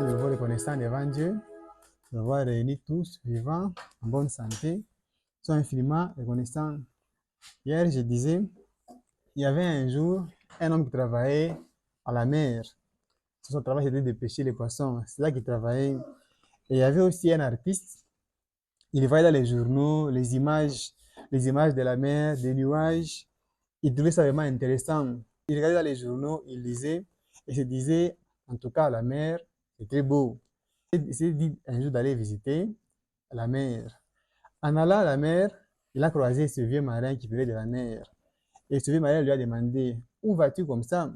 de nouveau reconnaissant devant Dieu d'avoir réuni tous vivants, en bonne santé. Sois infiniment reconnaissant. Hier, je disais, il y avait un jour un homme qui travaillait à la mer. Son travail, c'était de pêcher les poissons. C'est là qu'il travaillait. Et il y avait aussi un artiste. Il voyait dans les journaux les images de la mer, des nuages. Il trouvait ça vraiment intéressant. Il regardait dans les journaux, il lisait et se disait, en tout cas, la mer, c'est très beau. Il s'est dit un jour d'aller visiter la mer. En allant à la mer, il a croisé ce vieux marin qui venait de la mer. Et ce vieux marin lui a demandé, où vas-tu comme ça?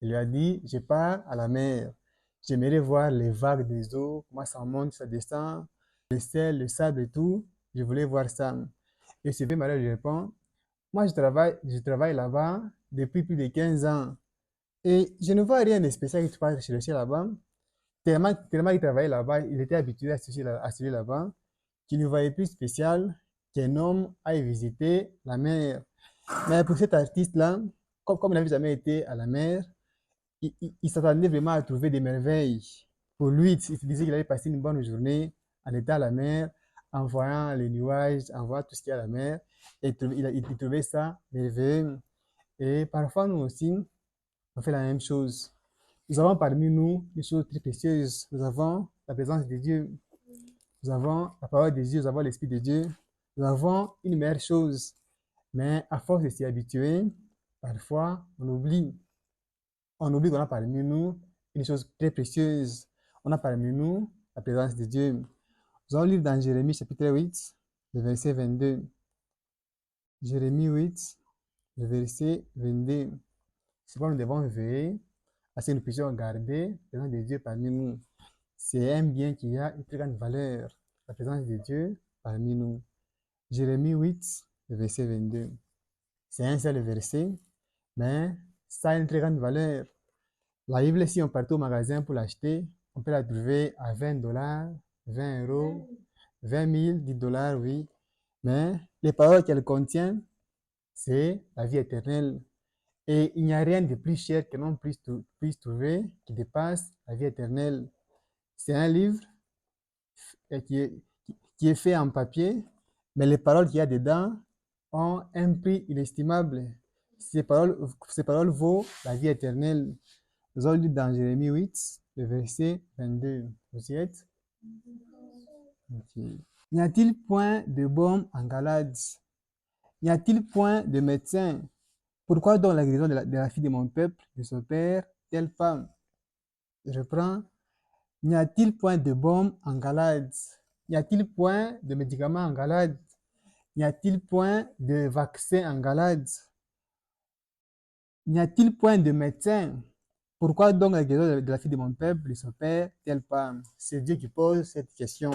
Il lui a dit, je pars à la mer. J'aimerais voir les vagues des eaux, comment ça monte, ça descend, le sel, le sable et tout. Je voulais voir ça. Et ce vieux marin lui répond, moi je travaille là-bas depuis plus de 15 ans. Et je ne vois rien de spécial que tu passes chercher là-bas. Tellement il travaillait là-bas, il était habitué à celui là-bas, qu'il ne voyait plus spécial qu'un homme aille visiter la mer. Mais pour cet artiste-là, comme il n'avait jamais été à la mer, il s'attendait vraiment à trouver des merveilles. Pour lui, il se disait qu'il allait passer une bonne journée en étant à la mer, en voyant les nuages, en voyant tout ce qu'il y a à la mer. Et il trouvait ça merveilleux. Et parfois, nous aussi, on fait la même chose. Nous avons parmi nous des choses très précieuses. Nous avons la présence de Dieu. Nous avons la parole de Dieu. Nous avons l'Esprit de Dieu. Nous avons une meilleure chose. Mais à force de s'y habituer, parfois, on oublie. On oublie qu'on a parmi nous une chose très précieuse. On a parmi nous la présence de Dieu. Nous allons lire dans Jérémie chapitre 8, le verset 22. Jérémie 8, le verset 22. C'est pourquoi nous devons veiller à ce que nous puissions garder la présence de Dieu parmi nous. C'est un bien qui a une très grande valeur, la présence de Dieu parmi nous. Jérémie 8, le verset 22. C'est un seul verset, mais ça a une très grande valeur. La Bible, si on partait au magasin pour l'acheter, on peut la trouver à 20 dollars, 20 euros, 20 000, 10 dollars, oui. Mais les paroles qu'elle contient, c'est la vie éternelle. Et il n'y a rien de plus cher que l'on puisse trouver qui dépasse la vie éternelle. C'est un livre qui est fait en papier, mais les paroles qu'il y a dedans ont un prix inestimable. Ces paroles vaut la vie éternelle. Nous allons lire dans Jérémie 8, le verset 22. Vous y êtes? Okay. N'y a-t-il point de baume en Galade? N'y a-t-il point de médecin? Pourquoi donc la guérison de la fille de mon peuple ne s'opère telle pas? Je reprends. N'y a-t-il point de baume en Galade? N'y a-t-il point de médicaments en Galade? N'y a-t-il point de vaccin en Galade? N'y a-t-il point de médecin? Pourquoi donc la guérison de la fille de mon peuple ne s'opère telle pas? C'est Dieu qui pose cette question.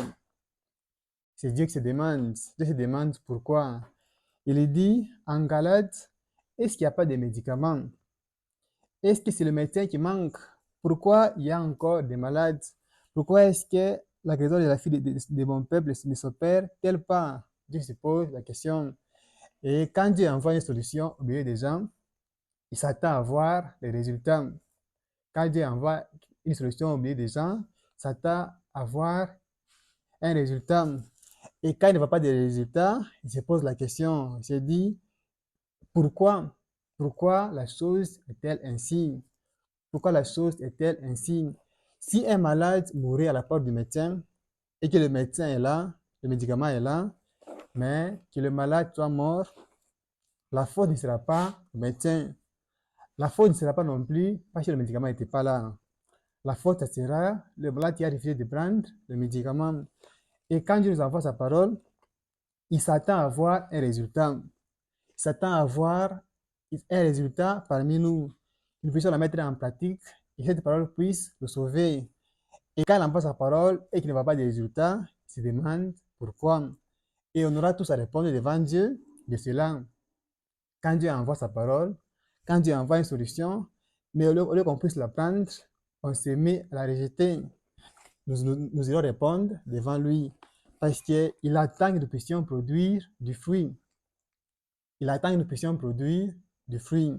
C'est Dieu qui se demande. Dieu se demande pourquoi. Il dit en Galate, est-ce qu'il n'y a pas de médicaments? Est-ce que c'est le médecin qui manque? Pourquoi il y a encore des malades? Pourquoi est-ce que la guérison de la fille de mon peuple ne s'opère telle pas? Dieu se pose la question. Et quand Dieu envoie une solution au milieu des gens, il s'attend à voir les résultats. Quand Dieu envoie une solution au milieu des gens, il s'attend à voir un résultat. Et quand il ne voit pas de résultat, il se pose la question. Il se dit, pourquoi? Pourquoi la chose est-elle ainsi? Pourquoi la chose est-elle ainsi? Si un malade mourait à la porte du médecin et que le médecin est là, le médicament est là, mais que le malade soit mort, la faute ne sera pas au médecin. La faute ne sera pas non plus parce que le médicament n'était pas là. La faute, ça sera le malade qui a refusé de prendre le médicament. Et quand Dieu nous envoie sa parole, il s'attend à voir un résultat. Il s'attend à voir un résultat parmi nous. Que nous puissions la mettre en pratique et que cette parole puisse nous sauver. Et quand il envoie sa parole et qu'il ne voit pas de résultat, il se demande pourquoi. Et on aura tous à répondre devant Dieu de cela. Quand Dieu envoie sa parole, quand Dieu envoie une solution, mais au lieu qu'on puisse la prendre, on se met à la rejeter. Nous irons répondre devant lui parce qu'il attend que nous puissions produire du fruit. Il attend que nous puissions produire du fruit.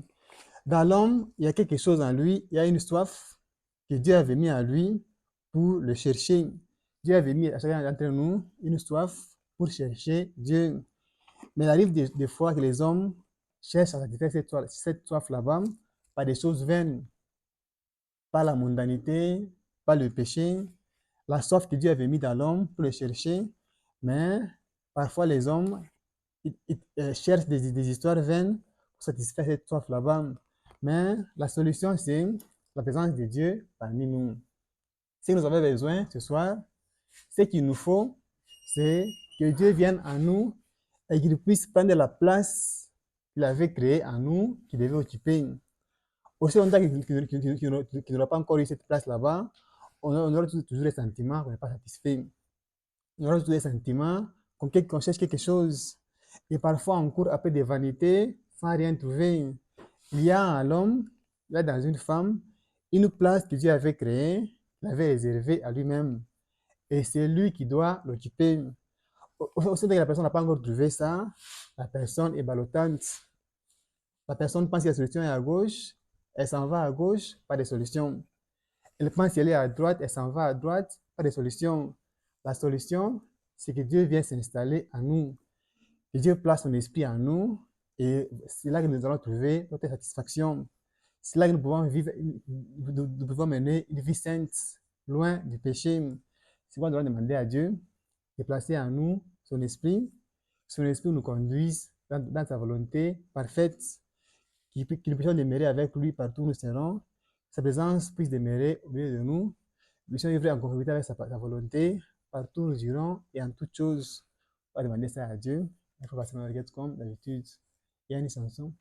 Dans l'homme, il y a quelque chose en lui, il y a une soif que Dieu avait mis en lui pour le chercher. Dieu avait mis à chacun d'entre nous une soif pour chercher Dieu. Mais il arrive des fois que les hommes cherchent à satisfaire cette soif là-bas par des choses vaines, par la mondanité, par le péché, la soif que Dieu avait mis dans l'homme pour le chercher. Mais parfois les hommes cherchent des histoires vaines pour satisfaire cette soif là-bas. Mais la solution, c'est la présence de Dieu parmi nous. Si nous avons besoin ce soir, ce qu'il nous faut, c'est que Dieu vienne en nous et qu'il puisse prendre la place qu'il avait créée en nous, qu'il devait occuper. Aussi longtemps qu'il n'aura pas encore eu cette place là-bas, on aura toujours les sentiments qu'on n'est pas satisfait. On aura toujours les sentiments qu'on cherche quelque chose. Et parfois, on court après des vanités sans rien trouver. Il y a en l'homme, il y a dans une femme, une place que Dieu avait créée, l'avait réservée à lui-même. Et c'est lui qui doit l'occuper. Aussi que la personne n'a pas encore trouvé ça, la personne est ballottante. La personne pense que la solution est à gauche, elle s'en va à gauche, pas de solution. Elle pense qu'elle est à droite, elle s'en va à droite, pas de solution. La solution, c'est que Dieu vient s'installer en nous. Que Dieu place son esprit en nous et c'est là que nous allons trouver notre satisfaction. C'est là que nous pouvons vivre, nous pouvons mener une vie sainte, loin du péché. C'est pourquoi nous devons demander à Dieu de placer en nous son esprit nous conduise dans sa volonté parfaite, qu'il nous puissions demeurer avec lui partout où nous serons, sa présence puisse demeurer au milieu de nous, nous puissions vivre en conformité avec sa volonté, partout où nous irons et en toutes choses. On va demander ça à Dieu. Il faut passer dans la requête comme d'habitude. Il y a une chanson.